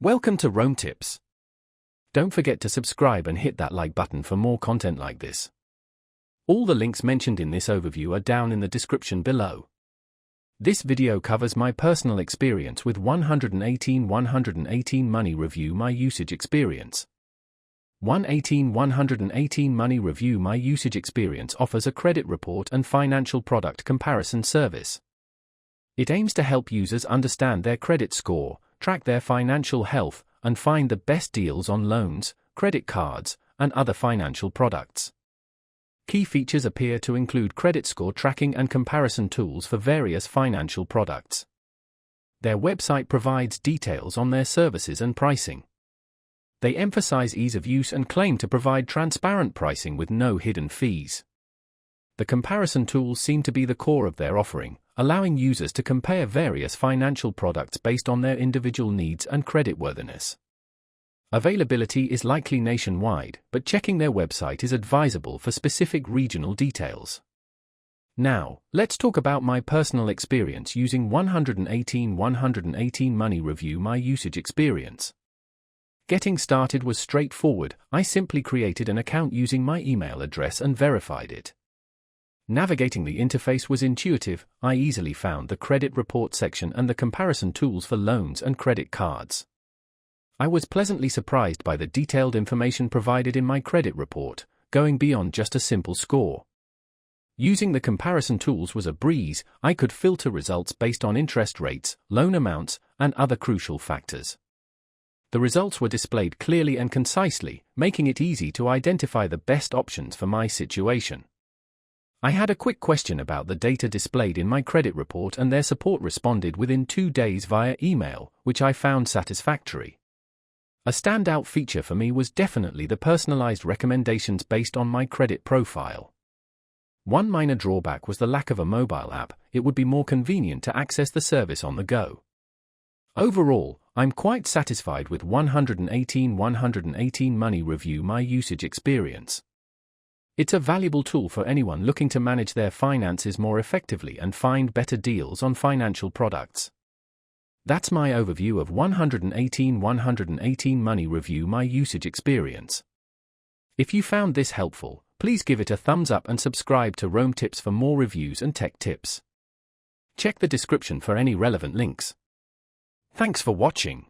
Welcome to Rome Tips. Don't forget to subscribe and hit that like button for more content like this. All the links mentioned in this overview are down in the description below. This video covers my personal experience with 118 Money Review My Usage Experience. 118 Money Review My Usage Experience offers a credit report and financial product comparison service. It aims to help users understand their credit score, track their financial health, and find the best deals on loans, credit cards, and other financial products. Key features appear to include credit score tracking and comparison tools for various financial products. Their website provides details on their services and pricing. They emphasize ease of use and claim to provide transparent pricing with no hidden fees. The comparison tools seem to be the core of their offering, allowing users to compare various financial products based on their individual needs and creditworthiness. Availability is likely nationwide, but checking their website is advisable for specific regional details. Now, let's talk about my personal experience using 118 Money Review My Usage Experience. Getting started was straightforward. I simply created an account using my email address and verified it. Navigating the interface was intuitive. I easily found the credit report section and the comparison tools for loans and credit cards. I was pleasantly surprised by the detailed information provided in my credit report, going beyond just a simple score. Using the comparison tools was a breeze. I could filter results based on interest rates, loan amounts, and other crucial factors. The results were displayed clearly and concisely, making it easy to identify the best options for my situation. I had a quick question about the data displayed in my credit report, and their support responded within 2 days via email, which I found satisfactory. A standout feature for me was definitely the personalized recommendations based on my credit profile. One minor drawback was the lack of a mobile app. It would be more convenient to access the service on the go. Overall, I'm quite satisfied with 118 Money Review My Usage Experience. It's a valuable tool for anyone looking to manage their finances more effectively and find better deals on financial products. That's my overview of 118 Money Review My Usage Experience. If you found this helpful, please give it a thumbs up and subscribe to Rome Tips for more reviews and tech tips. Check the description for any relevant links. Thanks for watching.